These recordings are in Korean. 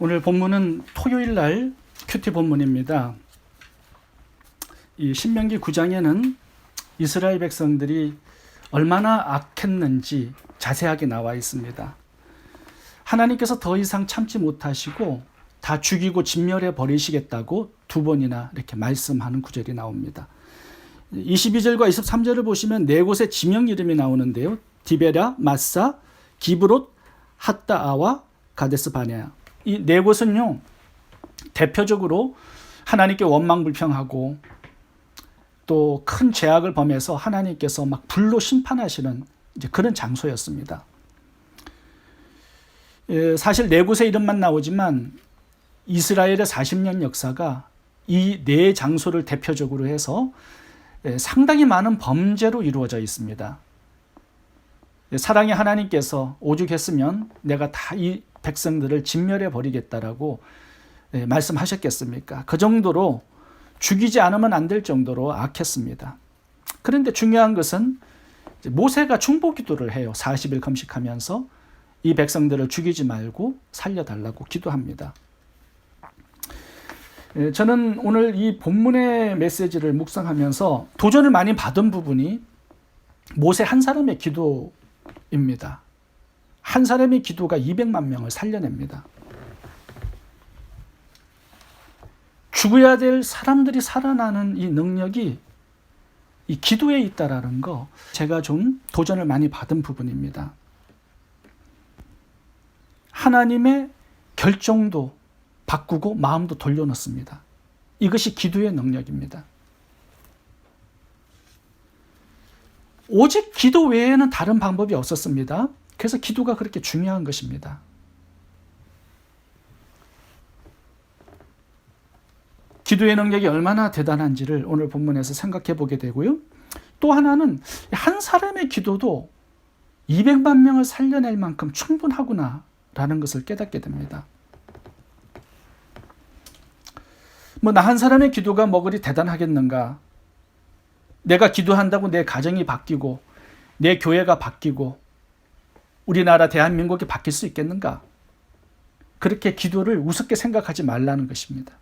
오늘 본문은 토요일 날 큐티 본문입니다. 이 신명기 9장에는 이스라엘 백성들이 얼마나 악했는지 자세하게 나와 있습니다. 하나님께서 더 이상 참지 못하시고 다 죽이고 진멸해 버리시겠다고 두 번이나 이렇게 말씀하는 구절이 나옵니다. 22절과 23절을 보시면 네 곳의 지명 이름이 나오는데요. 디베라, 마사, 기브롯, 핫다아와 가데스 바네아. 이 네 곳은요, 대표적으로 하나님께 원망불평하고 또 큰 죄악을 범해서 하나님께서 막 불로 심판하시는 이제 그런 장소였습니다. 사실 네 곳의 이름만 나오지만 이스라엘의 40년 역사가 이 네 장소를 대표적으로 해서 상당히 많은 범죄로 이루어져 있습니다. 사랑의 하나님께서 오죽했으면 내가 다 이 백성들을 진멸해 버리겠다라고 말씀하셨겠습니까? 그 정도로 죽이지 않으면 안 될 정도로 악했습니다. 그런데 중요한 것은 모세가 중보 기도를 해요. 40일 금식하면서 이 백성들을 죽이지 말고 살려달라고 기도합니다. 저는 오늘 이 본문의 메시지를 묵상하면서 도전을 많이 받은 부분이 모세 한 사람의 기도입니다. 한 사람의 기도가 200만 명을 살려냅니다. 죽어야 될 사람들이 살아나는 이 능력이 이 기도에 있다라는 거, 제가 좀 도전을 많이 받은 부분입니다. 하나님의 결정도 바꾸고 마음도 돌려놓습니다. 이것이 기도의 능력입니다. 오직 기도 외에는 다른 방법이 없었습니다. 그래서 기도가 그렇게 중요한 것입니다. 기도의 능력이 얼마나 대단한지를 오늘 본문에서 생각해 보게 되고요. 또 하나는 한 사람의 기도도 200만 명을 살려낼 만큼 충분하구나라는 것을 깨닫게 됩니다. 나 한 사람의 기도가 뭐 그리 대단하겠는가? 내가 기도한다고 내 가정이 바뀌고 내 교회가 바뀌고 우리나라 대한민국이 바뀔 수 있겠는가? 그렇게 기도를 우습게 생각하지 말라는 것입니다.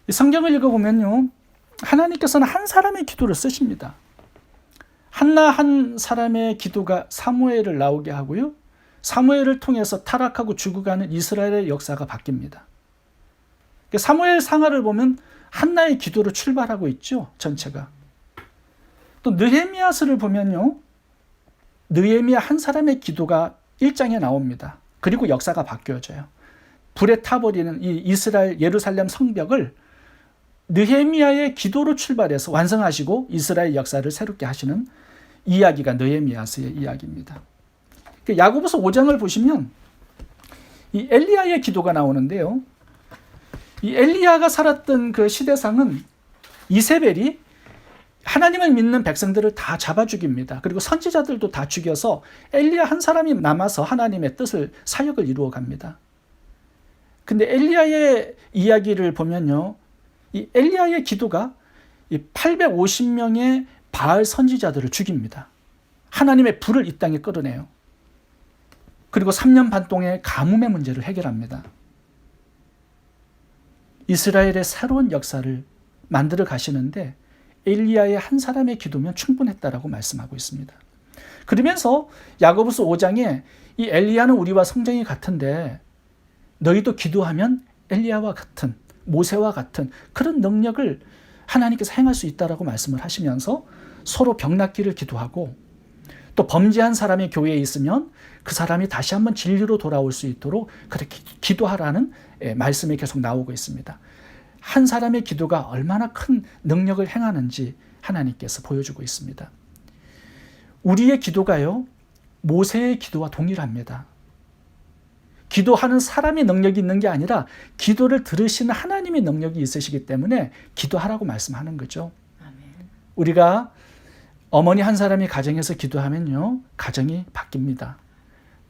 성경을 읽어보면요, 하나님께서는 한 사람의 기도를 쓰십니다. 한나 한 사람의 기도가 사무엘을 나오게 하고요, 사무엘을 통해서 타락하고 죽어가는 이스라엘의 역사가 바뀝니다. 사무엘 상하를 보면 한나의 기도로 출발하고 있죠, 전체가. 또 느헤미야서를 보면요, 느헤미야 한 사람의 기도가 1장에 나옵니다. 그리고 역사가 바뀌어져요. 불에 타버리는 이 이스라엘 예루살렘 성벽을 느헤미야의 기도로 출발해서 완성하시고 이스라엘 역사를 새롭게 하시는 이야기가 느헤미야서의 이야기입니다. 야고보서 5장을 보시면 이 엘리야의 기도가 나오는데요. 이 엘리야가 살았던 그 시대상은 이세벨이 하나님을 믿는 백성들을 다 잡아 죽입니다. 그리고 선지자들도 다 죽여서 엘리야 한 사람이 남아서 하나님의 뜻을 사역을 이루어 갑니다. 근데 엘리야의 이야기를 보면요, 이 엘리야의 기도가 이 850명의 바알 선지자들을 죽입니다. 하나님의 불을 이 땅에 끌어내요. 그리고 3년 반 동안의 가뭄의 문제를 해결합니다. 이스라엘의 새로운 역사를 만들어 가시는데 엘리야의 한 사람의 기도면 충분했다라고 말씀하고 있습니다. 그러면서 야고보서 5장에 이 엘리야는 우리와 성정이 같은데 너희도 기도하면 엘리야와 같은, 모세와 같은 그런 능력을 하나님께서 행할 수 있다라고 말씀을 하시면서 서로 병낫기를 기도하고, 또 범죄한 사람이 교회에 있으면 그 사람이 다시 한번 진리로 돌아올 수 있도록 그렇게 기도하라는 말씀이 계속 나오고 있습니다. 한 사람의 기도가 얼마나 큰 능력을 행하는지 하나님께서 보여주고 있습니다. 우리의 기도가요, 모세의 기도와 동일합니다. 기도하는 사람이 능력이 있는 게 아니라 기도를 들으시는 하나님의 능력이 있으시기 때문에 기도하라고 말씀하는 거죠. 아멘. 우리가 어머니 한 사람이 가정에서 기도하면요, 가정이 바뀝니다.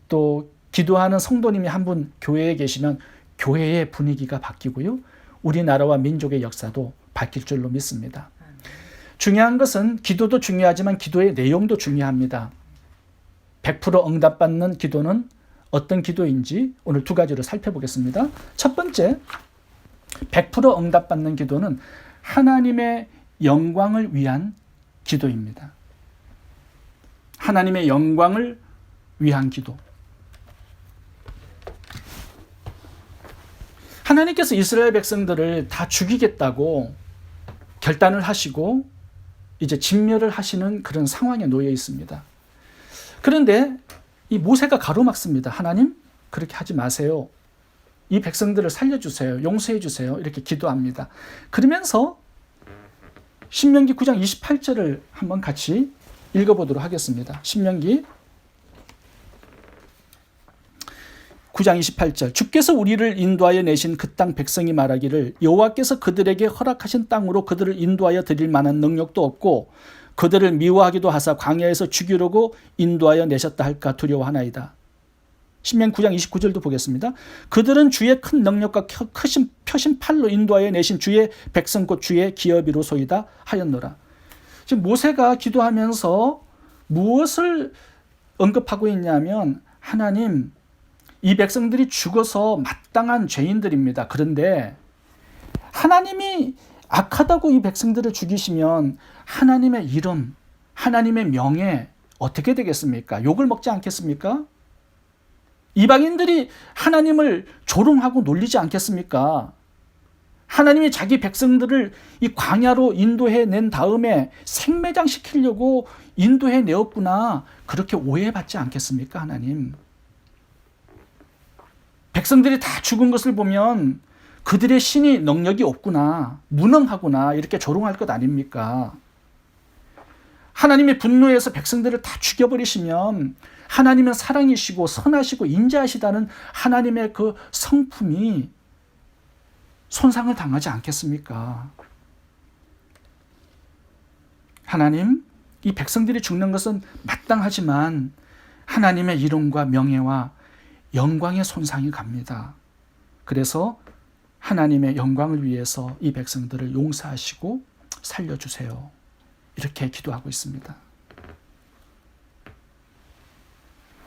또 기도하는 성도님이 한 분 교회에 계시면 교회의 분위기가 바뀌고요, 우리나라와 민족의 역사도 바뀔 줄로 믿습니다. 중요한 것은 기도도 중요하지만 기도의 내용도 중요합니다. 100% 응답받는 기도는 어떤 기도인지 오늘 두 가지로 살펴보겠습니다. 첫 번째, 100% 응답받는 기도는 하나님의 영광을 위한 기도입니다. 하나님의 영광을 위한 기도. 하나님께서 이스라엘 백성들을 다 죽이겠다고 결단을 하시고 이제 진멸을 하시는 그런 상황에 놓여 있습니다. 그런데 이 모세가 가로막습니다. 하나님, 그렇게 하지 마세요. 이 백성들을 살려주세요. 용서해 주세요. 이렇게 기도합니다. 그러면서 신명기 9장 28절을 한번 같이 읽어보도록 하겠습니다. 신명기 9장 28절. 주께서 우리를 인도하여 내신 그 땅 백성이 말하기를 여호와께서 그들에게 허락하신 땅으로 그들을 인도하여 드릴 만한 능력도 없고 그들을 미워하기도 하사 광야에서 죽이려고 인도하여 내셨다 할까 두려워하나이다. 신명기 9장 29절도 보겠습니다. 그들은 주의 큰 능력과 크신 펴신 팔로 인도하여 내신 주의 백성 곧 주의 기업이로소이다 하였노라. 지금 모세가 기도하면서 무엇을 언급하고 있냐면 하나님, 이 백성들이 죽어서 마땅한 죄인들입니다. 그런데 하나님이 악하다고 이 백성들을 죽이시면 하나님의 이름, 하나님의 명예 어떻게 되겠습니까? 욕을 먹지 않겠습니까? 이방인들이 하나님을 조롱하고 놀리지 않겠습니까? 하나님이 자기 백성들을 이 광야로 인도해 낸 다음에 생매장시키려고 인도해 내었구나. 그렇게 오해받지 않겠습니까, 하나님? 백성들이 다 죽은 것을 보면 그들의 신이 능력이 없구나, 무능하구나 이렇게 조롱할 것 아닙니까? 하나님의 분노에서 백성들을 다 죽여버리시면 하나님은 사랑이시고 선하시고 인자하시다는 하나님의 그 성품이 손상을 당하지 않겠습니까? 하나님, 이 백성들이 죽는 것은 마땅하지만 하나님의 이름과 명예와 영광의 손상이 갑니다. 그래서 하나님의 영광을 위해서 이 백성들을 용서하시고 살려주세요. 이렇게 기도하고 있습니다.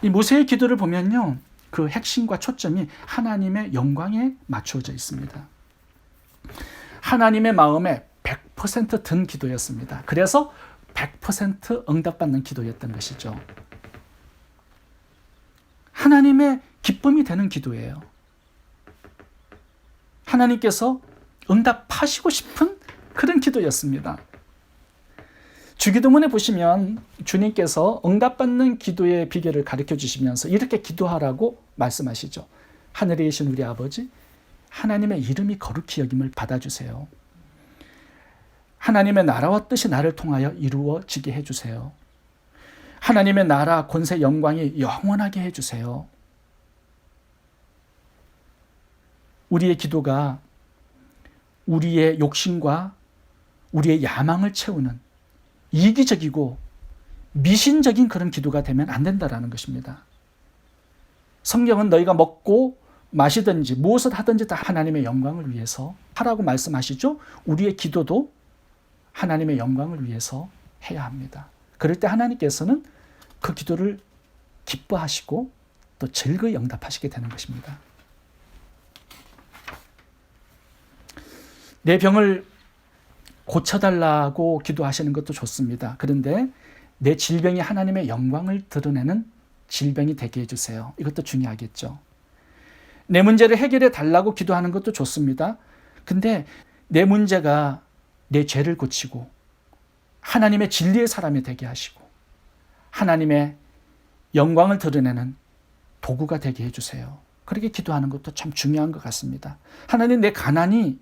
이 모세의 기도를 보면요, 그 핵심과 초점이 하나님의 영광에 맞춰져 있습니다. 하나님의 마음에 100% 든 기도였습니다. 그래서 100% 응답받는 기도였던 것이죠. 하나님의 기쁨이 되는 기도예요. 하나님께서 응답하시고 싶은 그런 기도였습니다. 주기도문에 보시면 주님께서 응답받는 기도의 비결을 가르쳐 주시면서 이렇게 기도하라고 말씀하시죠. 하늘에 계신 우리 아버지, 하나님의 이름이 거룩히 여김을 받아주세요. 하나님의 나라와 뜻이 나를 통하여 이루어지게 해주세요. 하나님의 나라, 권세, 영광이 영원하게 해주세요. 우리의 기도가 우리의 욕심과 우리의 야망을 채우는 이기적이고 미신적인 그런 기도가 되면 안 된다라는 것입니다. 성경은 너희가 먹고 마시든지 무엇을 하든지 다 하나님의 영광을 위해서 하라고 말씀하시죠. 우리의 기도도 하나님의 영광을 위해서 해야 합니다. 그럴 때 하나님께서는 그 기도를 기뻐하시고 또 즐거이 응답하시게 되는 것입니다. 내 병을 고쳐달라고 기도하시는 것도 좋습니다. 그런데 내 질병이 하나님의 영광을 드러내는 질병이 되게 해주세요. 이것도 중요하겠죠. 내 문제를 해결해 달라고 기도하는 것도 좋습니다. 근데 내 문제가 내 죄를 고치고 하나님의 진리의 사람이 되게 하시고 하나님의 영광을 드러내는 도구가 되게 해주세요. 그렇게 기도하는 것도 참 중요한 것 같습니다. 하나님, 내 가난이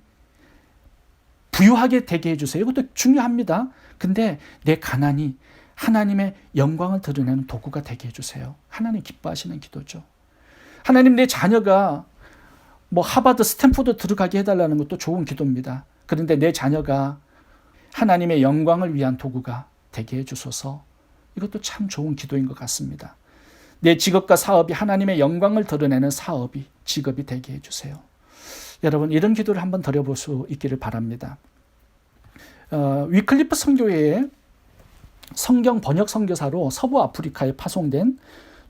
부유하게 되게 해주세요. 이것도 중요합니다. 근데 내 가난이 하나님의 영광을 드러내는 도구가 되게 해주세요. 하나님 기뻐하시는 기도죠. 하나님, 내 자녀가 하버드, 스탠포드 들어가게 해달라는 것도 좋은 기도입니다. 그런데 내 자녀가 하나님의 영광을 위한 도구가 되게 해주소서. 이것도 참 좋은 기도인 것 같습니다. 내 직업과 사업이 하나님의 영광을 드러내는 사업이, 직업이 되게 해주세요. 여러분, 이런 기도를 한번 드려볼 수 있기를 바랍니다. 위클리프 선교회의 성경 번역 선교사로 서부 아프리카에 파송된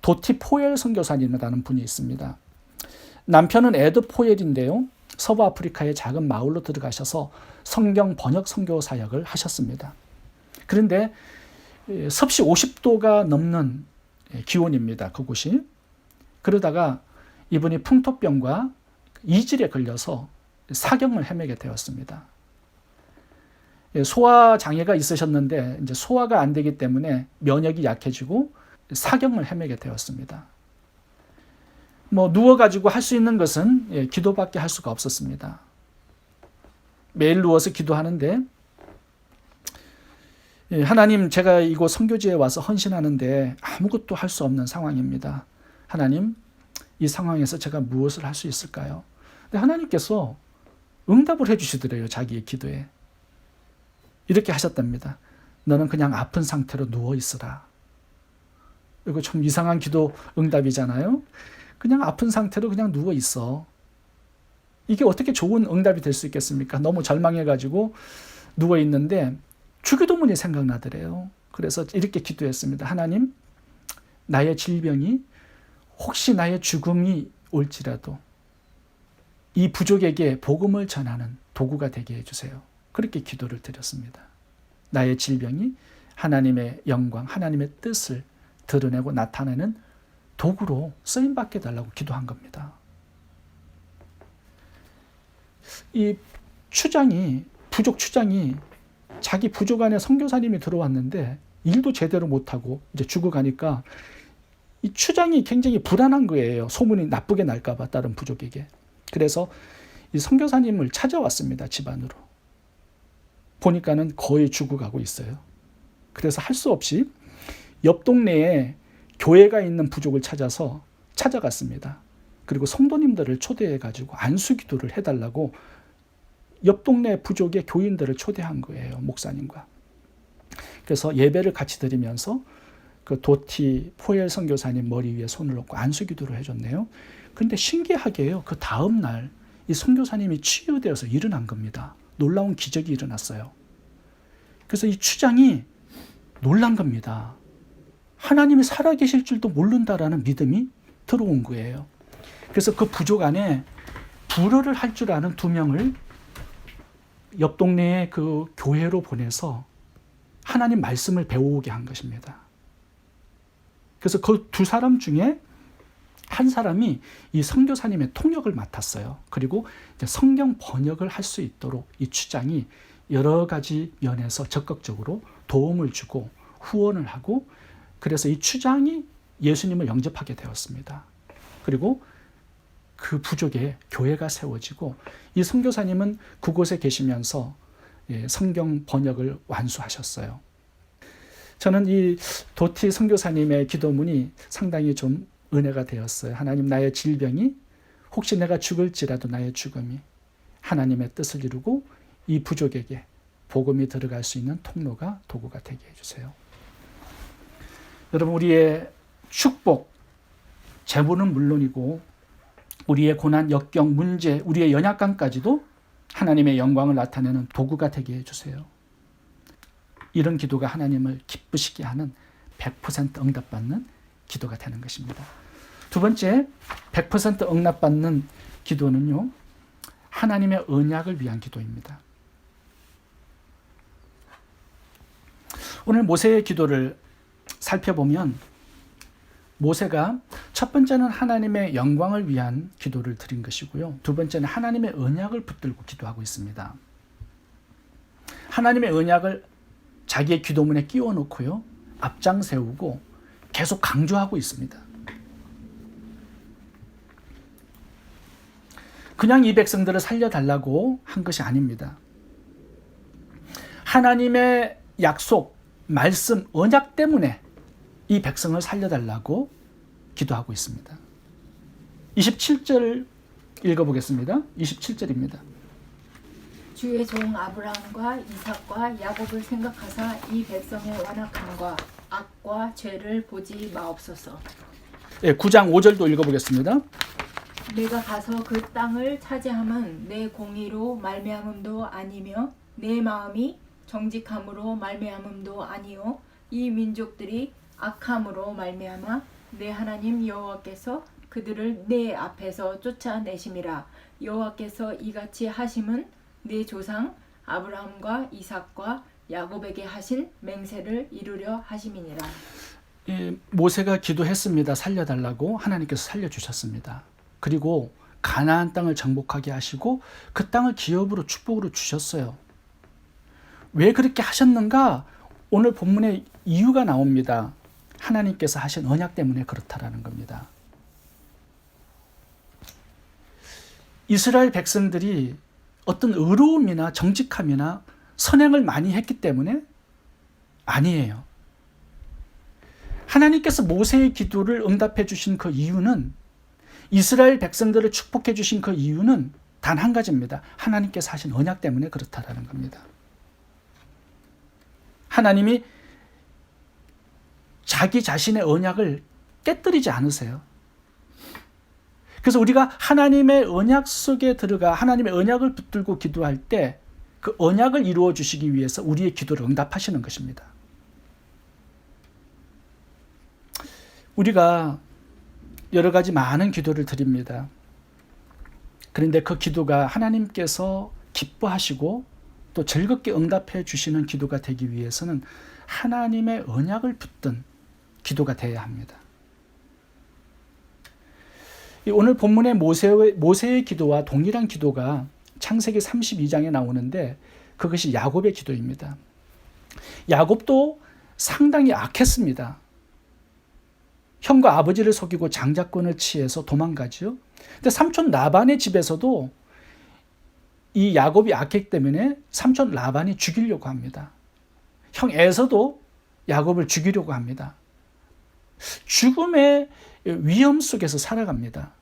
도티 포엘 선교사님이라는 분이 있습니다. 남편은 에드 포엘인데요. 서부 아프리카의 작은 마을로 들어가셔서 성경 번역 선교 사역을 하셨습니다. 그런데 섭씨 50도가 넘는 기온입니다. 그곳이. 그러다가 이분이 풍토병과 이질에 걸려서 사경을 헤매게 되었습니다. 소화 장애가 있으셨는데 이제 소화가 안 되기 때문에 면역이 약해지고 사경을 헤매게 되었습니다. 누워가지고 할 수 있는 것은 기도밖에 할 수가 없었습니다. 매일 누워서 기도하는데, 하나님, 제가 이곳 선교지에 와서 헌신하는데 아무것도 할 수 없는 상황입니다. 하나님, 이 상황에서 제가 무엇을 할 수 있을까요? 근데 하나님께서 응답을 해주시더래요. 자기의 기도에. 이렇게 하셨답니다. 너는 그냥 아픈 상태로 누워 있으라. 이거 좀 이상한 기도 응답이잖아요. 그냥 아픈 상태로 그냥 누워 있어. 이게 어떻게 좋은 응답이 될 수 있겠습니까? 너무 절망해가지고 누워 있는데 주기도문이 생각나더래요. 그래서 이렇게 기도했습니다. 하나님, 나의 질병이 혹시 나의 죽음이 올지라도 이 부족에게 복음을 전하는 도구가 되게 해주세요. 그렇게 기도를 드렸습니다. 나의 질병이 하나님의 영광, 하나님의 뜻을 드러내고 나타내는 도구로 쓰임받게 달라고 기도한 겁니다. 이 부족 추장이 자기 부족 안에 선교사님이 들어왔는데 일도 제대로 못하고 이제 죽어가니까 이 추장이 굉장히 불안한 거예요. 소문이 나쁘게 날까 봐 다른 부족에게. 그래서 이 선교사님을 찾아왔습니다. 집안으로. 보니까는 거의 죽어가고 있어요. 그래서 할 수 없이 옆 동네에 교회가 있는 부족을 찾아갔습니다. 그리고 성도님들을 초대해가지고 안수기도를 해달라고 옆 동네 부족의 교인들을 초대한 거예요. 목사님과. 그래서 예배를 같이 드리면서 그 도티 포엘 선교사님 머리 위에 손을 얹고 안수기도를 해줬네요. 그런데 신기하게요. 그 다음 날 이 선교사님이 치유되어서 일어난 겁니다. 놀라운 기적이 일어났어요. 그래서 이 추장이 놀란 겁니다. 하나님이 살아계실 줄도 모른다라는 믿음이 들어온 거예요. 그래서 그 부족 안에 불어를 할 줄 아는 2명을 옆 동네의 그 교회로 보내서 하나님 말씀을 배워오게 한 것입니다. 그래서 그 2사람 중에 한 사람이 이 선교사님의 통역을 맡았어요. 그리고 이제 성경 번역을 할 수 있도록 이 추장이 여러 가지 면에서 적극적으로 도움을 주고 후원을 하고, 그래서 이 추장이 예수님을 영접하게 되었습니다. 그리고 그 부족에 교회가 세워지고 이 선교사님은 그곳에 계시면서 성경 번역을 완수하셨어요. 저는 이 도티 선교사님의 기도문이 상당히 좀 은혜가 되었어요. 하나님, 나의 질병이 혹시 내가 죽을지라도 나의 죽음이 하나님의 뜻을 이루고 이 부족에게 복음이 들어갈 수 있는 도구가 되게 해주세요. 여러분, 우리의 축복, 재물은 물론이고 우리의 고난, 역경, 문제, 우리의 연약감까지도 하나님의 영광을 나타내는 도구가 되게 해주세요. 이런 기도가 하나님을 기쁘시게 하는 100% 응답받는 기도가 되는 것입니다. 두 번째, 100% 응답받는 기도는요, 하나님의 언약을 위한 기도입니다. 오늘 모세의 기도를 살펴보면 모세가 첫 번째는 하나님의 영광을 위한 기도를 드린 것이고요. 두 번째는 하나님의 언약을 붙들고 기도하고 있습니다. 하나님의 언약을 자기의 기도문에 끼워 놓고요, 앞장 세우고 계속 강조하고 있습니다. 그냥 이 백성들을 살려달라고 한 것이 아닙니다. 하나님의 약속, 말씀, 언약 때문에 이 백성을 살려달라고 기도하고 있습니다. 27절 읽어보겠습니다. 27절입니다. 주의 종 아브라함과 이삭과 야곱을 생각하사 이 백성의 완악함과 악과 죄를 보지 마옵소서. 9장 5절도 읽어보겠습니다. 내가 가서 그 땅을 차지함은 내 공의로 말미암음도 아니며 내 마음이 정직함으로 말미암음도 아니요 이 민족들이 악함으로 말미암아 내 하나님 여호와께서 그들을 내 앞에서 쫓아내심이라. 여호와께서 이같이 하심은 내 조상 아브라함과 이삭과 야곱에게 하신 맹세를 이루려 하심이니라. 모세가 기도했습니다. 살려달라고. 하나님께서 살려주셨습니다. 그리고 가나안 땅을 정복하게 하시고 그 땅을 기업으로 축복으로 주셨어요. 왜 그렇게 하셨는가? 오늘 본문에 이유가 나옵니다. 하나님께서 하신 언약 때문에 그렇다라는 겁니다. 이스라엘 백성들이 어떤 의로움이나 정직함이나 선행을 많이 했기 때문에 아니에요. 하나님께서 모세의 기도를 응답해 주신 그 이유는, 이스라엘 백성들을 축복해 주신 그 이유는 단 한 가지입니다. 하나님께서 하신 언약 때문에 그렇다라는 겁니다. 하나님이 자기 자신의 언약을 깨뜨리지 않으세요. 그래서 우리가 하나님의 언약 속에 들어가 하나님의 언약을 붙들고 기도할 때 그 언약을 이루어 주시기 위해서 우리의 기도를 응답하시는 것입니다. 우리가 여러 가지 많은 기도를 드립니다. 그런데 그 기도가 하나님께서 기뻐하시고 또 즐겁게 응답해 주시는 기도가 되기 위해서는 하나님의 언약을 붙든 기도가 되어야 합니다. 오늘 본문의 모세의 기도와 동일한 기도가 창세기 32장에 나오는데 그것이 야곱의 기도입니다. 야곱도 상당히 악했습니다. 형과 아버지를 속이고 장자권을 취해서 도망가죠. 근데 삼촌 라반의 집에서도 이 야곱이 악했기 때문에 삼촌 라반이 죽이려고 합니다. 형 에서도 야곱을 죽이려고 합니다. 죽음의 위험 속에서 살아갑니다.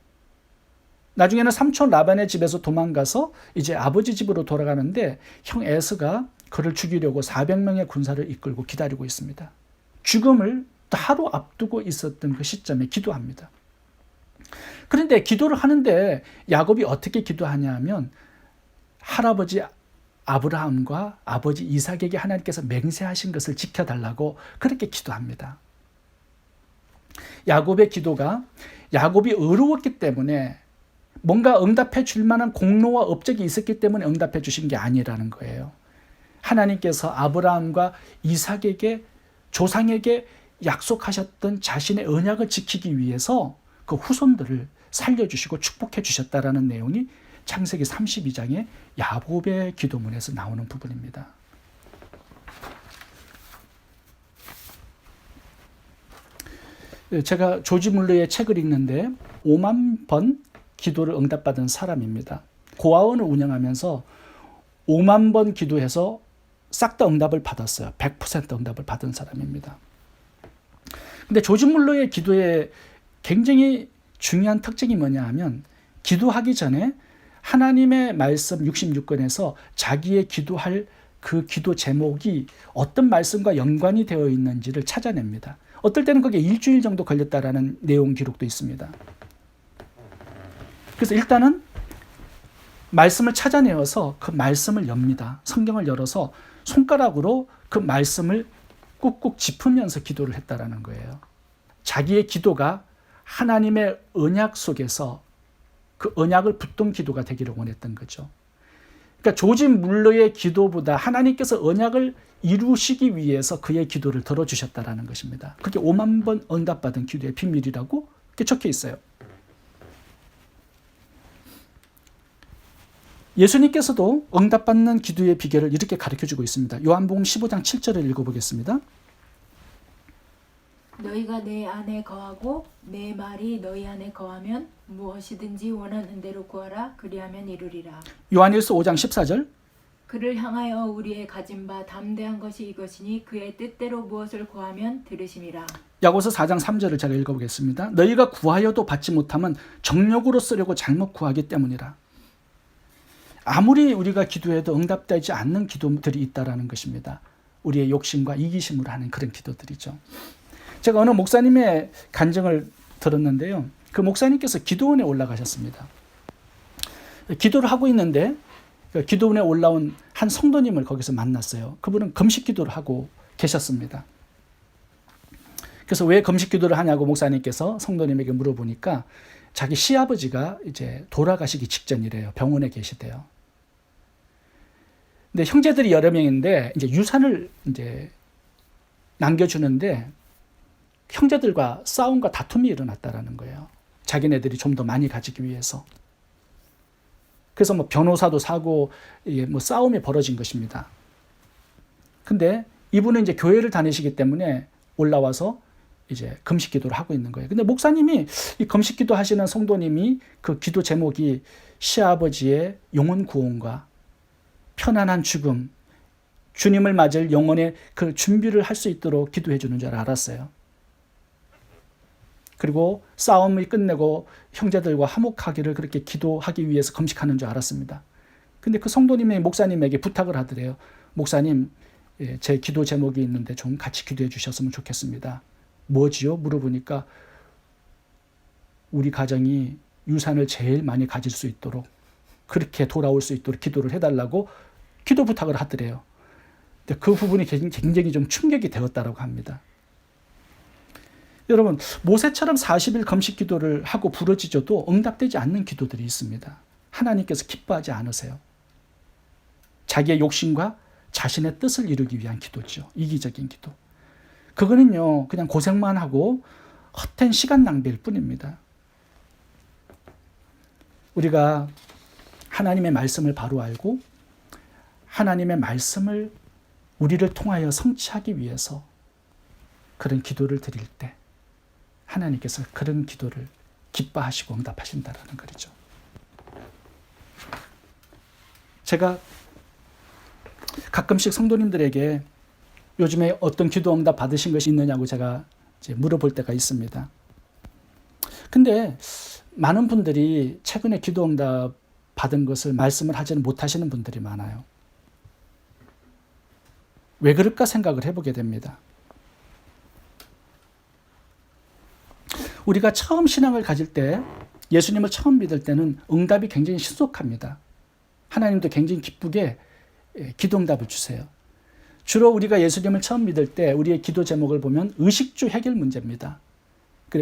나중에는 삼촌 라반의 집에서 도망가서 이제 아버지 집으로 돌아가는데 형 에서가 그를 죽이려고 400명의 군사를 이끌고 기다리고 있습니다. 죽음을 하루 앞두고 있었던 그 시점에 기도합니다. 그런데 기도를 하는데 야곱이 어떻게 기도하냐 하면 할아버지 아브라함과 아버지 이삭에게 하나님께서 맹세하신 것을 지켜달라고 그렇게 기도합니다. 야곱의 기도가 야곱이 의로웠기 때문에 뭔가 응답해 줄 만한 공로와 업적이 있었기 때문에 응답해 주신 게 아니라는 거예요. 하나님께서 아브라함과 이삭에게 조상에게 약속하셨던 자신의 언약을 지키기 위해서 그 후손들을 살려주시고 축복해 주셨다라는 내용이 창세기 32장의 야곱의 기도문에서 나오는 부분입니다. 제가 조지 물러의 책을 읽는데 5만 번 기도를 응답받은 사람입니다. 고아원을 운영하면서 5만 번 기도해서 싹 다 응답을 받았어요. 100% 응답을 받은 사람입니다. 근데 조지 물러의 기도에 굉장히 중요한 특징이 뭐냐 하면 기도하기 전에 하나님의 말씀 66권에서 자기의 기도할 그 기도 제목이 어떤 말씀과 연관이 되어 있는지를 찾아냅니다. 어떨 때는 그게 일주일 정도 걸렸다라는 내용 기록도 있습니다. 그래서 일단은 말씀을 찾아내어서 그 말씀을 엽니다. 성경을 열어서 손가락으로 그 말씀을 꾹꾹 짚으면서 기도를 했다라는 거예요. 자기의 기도가 하나님의 언약 속에서 그 언약을 붙든 기도가 되기를 원했던 거죠. 그러니까 조지 물러의 기도보다 하나님께서 언약을 이루시기 위해서 그의 기도를 들어주셨다라는 것입니다. 그게 5만 번 응답받은 기도의 비밀이라고 이렇게 적혀 있어요. 예수님께서도 응답받는 기도의 비결을 이렇게 가르쳐주고 있습니다. 요한복음 15장 7절을 읽어보겠습니다. 너희가 내 안에 거하고 내 말이 너희 안에 거하면 무엇이든지 원하는 대로 구하라. 그리하면 이루리라. 요한일서 5장 14절. 그를 향하여 우리의 가진 바 담대한 것이 이것이니 그의 뜻대로 무엇을 구하면 들으심이라. 야고보서 4장 3절을 제가 읽어보겠습니다. 너희가 구하여도 받지 못하면 정욕으로 쓰려고 잘못 구하기 때문이라. 아무리 우리가 기도해도 응답되지 않는 기도들이 있다라는 것입니다. 우리의 욕심과 이기심으로 하는 그런 기도들이죠. 제가 어느 목사님의 간증을 들었는데요. 그 목사님께서 기도원에 올라가셨습니다. 기도를 하고 있는데 기도원에 올라온 한 성도님을 거기서 만났어요. 그분은 금식 기도를 하고 계셨습니다. 그래서 왜 금식 기도를 하냐고 목사님께서 성도님에게 물어보니까 자기 시아버지가 이제 돌아가시기 직전이래요. 병원에 계시대요. 근데 형제들이 여러 명인데 이제 유산을 이제 남겨주는데 형제들과 싸움과 다툼이 일어났다라는 거예요. 자기네들이 좀 더 많이 가지기 위해서. 그래서 뭐 변호사도 사고 뭐 싸움이 벌어진 것입니다. 근데 이분은 이제 교회를 다니시기 때문에 올라와서 이제 금식 기도를 하고 있는 거예요. 근데 목사님이 이 금식 기도 하시는 성도님이 그 기도 제목이 시아버지의 영혼 구원과 편안한 죽음, 주님을 맞을 영혼의 그 준비를 할 수 있도록 기도해 주는 줄 알았어요. 그리고 싸움을 끝내고 형제들과 화목하기를 그렇게 기도하기 위해서 금식하는 줄 알았습니다. 근데 그 성도님이 목사님에게 부탁을 하더래요. 목사님, 제 기도 제목이 있는데 좀 같이 기도해 주셨으면 좋겠습니다. 뭐지요? 물어보니까 우리 가정이 유산을 제일 많이 가질 수 있도록 그렇게 돌아올 수 있도록 기도를 해달라고 기도 부탁을 하더래요. 근데 그 부분이 굉장히 좀 충격이 되었다고 합니다. 여러분, 모세처럼 40일 금식 기도를 하고 부르짖어도 응답되지 않는 기도들이 있습니다. 하나님께서 기뻐하지 않으세요. 자기의 욕심과 자신의 뜻을 이루기 위한 기도죠. 이기적인 기도. 그거는요, 그냥 고생만 하고 헛된 시간 낭비일 뿐입니다. 우리가 하나님의 말씀을 바로 알고 하나님의 말씀을 우리를 통하여 성취하기 위해서 그런 기도를 드릴 때 하나님께서 그런 기도를 기뻐하시고 응답하신다라는 거죠. 제가 가끔씩 성도님들에게 요즘에 어떤 기도 응답 받으신 것이 있느냐고 제가 이제 물어볼 때가 있습니다. 근데 많은 분들이 최근에 기도 응답 받은 것을 말씀을 하지는 못하시는 분들이 많아요. 왜 그럴까 생각을 해보게 됩니다. 우리가 처음 신앙을 가질 때, 예수님을 처음 믿을 때는 응답이 굉장히 신속합니다. 하나님도 굉장히 기쁘게 기도 응답을 주세요. 주로 우리가 예수님을 처음 믿을 때 우리의 기도 제목을 보면 의식주 해결 문제입니다.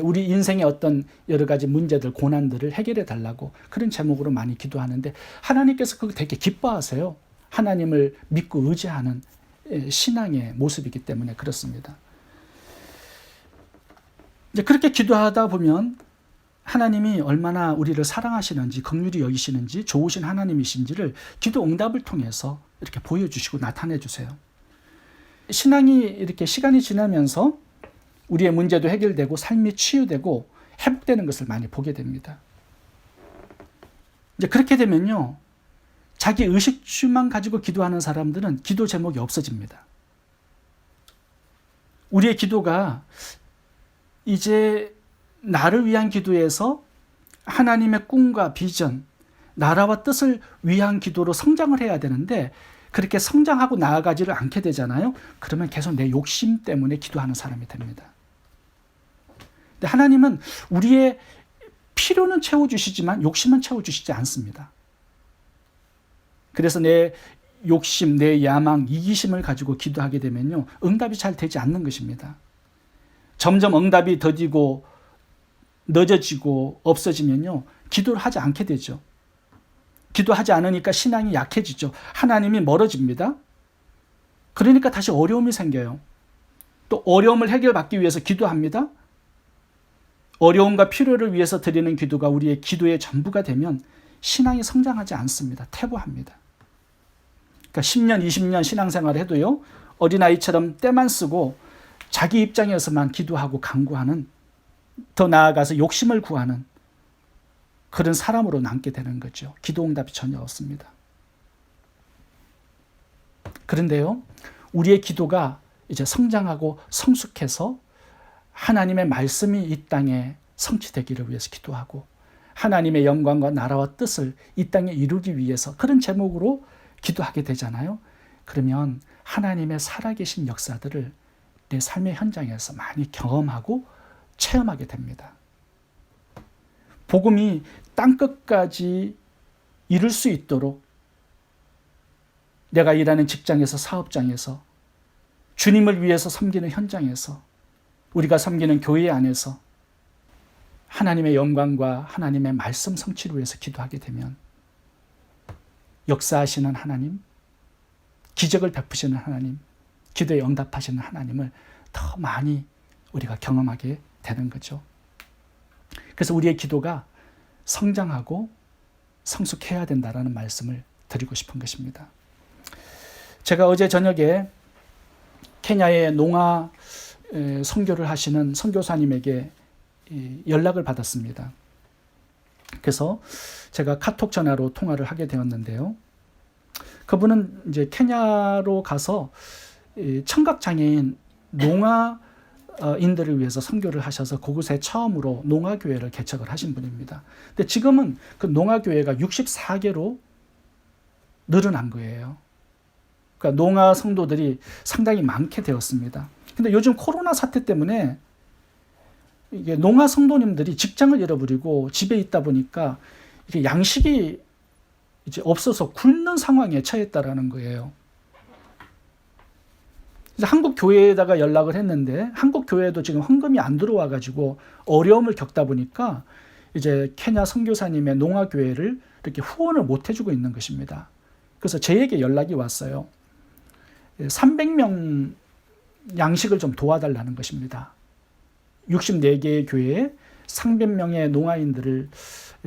우리 인생의 어떤 여러 가지 문제들, 고난들을 해결해 달라고 그런 제목으로 많이 기도하는데 하나님께서 그거 되게 기뻐하세요. 하나님을 믿고 의지하는 신앙의 모습이기 때문에 그렇습니다. 이제 그렇게 기도하다 보면 하나님이 얼마나 우리를 사랑하시는지, 긍휼히 여기시는지, 좋으신 하나님이신지를 기도 응답을 통해서 이렇게 보여주시고 나타내 주세요. 신앙이 이렇게 시간이 지나면서 우리의 문제도 해결되고 삶이 치유되고 회복되는 것을 많이 보게 됩니다. 이제 그렇게 되면요, 자기 의식주만 가지고 기도하는 사람들은 기도 제목이 없어집니다. 우리의 기도가 이제 나를 위한 기도에서 하나님의 꿈과 비전, 나라와 뜻을 위한 기도로 성장을 해야 되는데 그렇게 성장하고 나아가지를 않게 되잖아요. 그러면 계속 내 욕심 때문에 기도하는 사람이 됩니다. 근데 하나님은 우리의 필요는 채워주시지만 욕심은 채워주시지 않습니다. 그래서 내 욕심, 내 야망, 이기심을 가지고 기도하게 되면요, 응답이 잘 되지 않는 것입니다. 점점 응답이 더디고 늦어지고 없어지면요, 기도를 하지 않게 되죠. 기도하지 않으니까 신앙이 약해지죠. 하나님이 멀어집니다. 그러니까 다시 어려움이 생겨요. 또 어려움을 해결받기 위해서 기도합니다. 어려움과 필요를 위해서 드리는 기도가 우리의 기도의 전부가 되면 신앙이 성장하지 않습니다. 퇴보합니다. 그러니까 10년, 20년 신앙생활을 해도요, 어린아이처럼 때만 쓰고 자기 입장에서만 기도하고 간구하는, 더 나아가서 욕심을 구하는 그런 사람으로 남게 되는 거죠. 기도 응답이 전혀 없습니다. 그런데요, 우리의 기도가 이제 성장하고 성숙해서 하나님의 말씀이 이 땅에 성취되기를 위해서 기도하고 하나님의 영광과 나라와 뜻을 이 땅에 이루기 위해서 그런 제목으로 기도하게 되잖아요. 그러면 하나님의 살아계신 역사들을 내 삶의 현장에서 많이 경험하고 체험하게 됩니다. 복음이 땅끝까지 이룰 수 있도록 내가 일하는 직장에서, 사업장에서, 주님을 위해서 섬기는 현장에서 우리가 섬기는 교회 안에서 하나님의 영광과 하나님의 말씀 성취를 위해서 기도하게 되면 역사하시는 하나님, 기적을 베푸시는 하나님, 기도에 응답하시는 하나님을 더 많이 우리가 경험하게 되는 거죠. 그래서 우리의 기도가 성장하고 성숙해야 된다라는 말씀을 드리고 싶은 것입니다. 제가 어제 저녁에 케냐의 농아 선교를 하시는 선교사님에게 연락을 받았습니다. 그래서 제가 카톡 전화로 통화를 하게 되었는데요. 그분은 이제 케냐로 가서 청각장애인 농아인들을 위해서 선교를 하셔서 그곳에 처음으로 농아교회를 개척을 하신 분입니다. 근데 지금은 그 농아교회가 64개로 늘어난 거예요. 그러니까 농아 성도들이 상당히 많게 되었습니다. 근데 요즘 코로나 사태 때문에 이게 농아 성도님들이 직장을 잃어버리고 집에 있다 보니까 이게 양식이 이제 없어서 굶는 상황에 처했다라는 거예요. 그래서 한국 교회에다가 연락을 했는데 한국 교회도 지금 헌금이 안 들어와 가지고 어려움을 겪다 보니까 이제 케냐 선교사님의 농아 교회를 이렇게 후원을 못 해주고 있는 것입니다. 그래서 저에게 연락이 왔어요. 300명 양식을 좀 도와달라는 것입니다. 64개의 교회에 300명의 농아인들을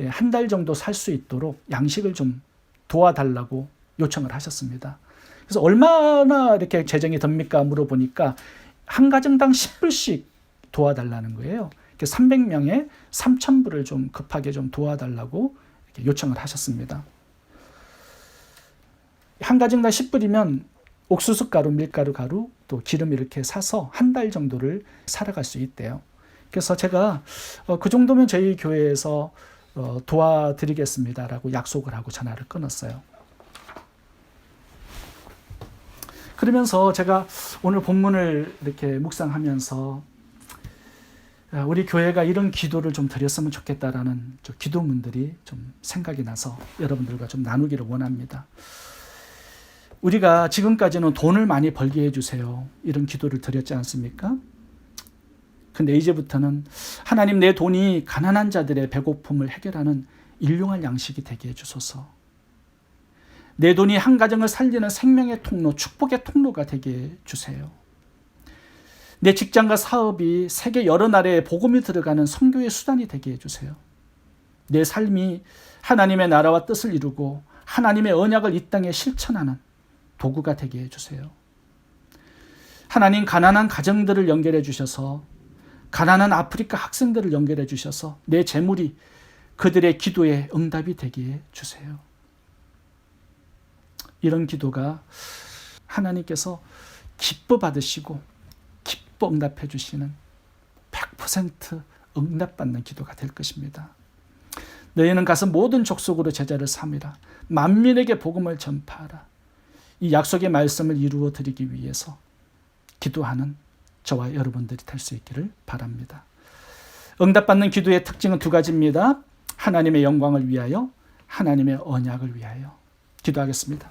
한 달 정도 살 수 있도록 양식을 좀 도와달라고 요청을 하셨습니다. 그래서 얼마나 이렇게 재정이 듭니까? 물어보니까 한 가정당 10불씩 도와달라는 거예요. 300명에 3,000불을 좀 급하게 좀 도와달라고 이렇게 요청을 하셨습니다. 한 가정당 10불이면 옥수수 가루, 밀가루 가루, 또 기름 이렇게 사서 한 달 정도를 살아갈 수 있대요. 그래서 제가 그 정도면 저희 교회에서 도와드리겠습니다라고 약속을 하고 전화를 끊었어요. 그러면서 제가 오늘 본문을 이렇게 묵상하면서 우리 교회가 이런 기도를 좀 드렸으면 좋겠다라는 기도문들이 좀 생각이 나서 여러분들과 좀 나누기를 원합니다. 우리가 지금까지는 돈을 많이 벌게 해주세요. 이런 기도를 드렸지 않습니까? 근데 이제부터는 하나님, 내 돈이 가난한 자들의 배고픔을 해결하는 일용할 양식이 되게 해주소서. 내 돈이 한 가정을 살리는 생명의 통로, 축복의 통로가 되게 해주세요. 내 직장과 사업이 세계 여러 나라에 복음이 들어가는 선교의 수단이 되게 해주세요. 내 삶이 하나님의 나라와 뜻을 이루고 하나님의 언약을 이 땅에 실천하는 도구가 되게 해주세요. 하나님, 가난한 가정들을 연결해 주셔서, 가난한 아프리카 학생들을 연결해 주셔서 내 재물이 그들의 기도에 응답이 되게 해주세요. 이런 기도가 하나님께서 기뻐 받으시고 기뻐 응답해 주시는 100% 응답받는 기도가 될 것입니다. 너희는 가서 모든 족속으로 제자를 삼으라. 만민에게 복음을 전파하라. 이 약속의 말씀을 이루어 드리기 위해서 기도하는 저와 여러분들이 될 수 있기를 바랍니다. 응답받는 기도의 특징은 두 가지입니다. 하나님의 영광을 위하여, 하나님의 언약을 위하여. 기도하겠습니다.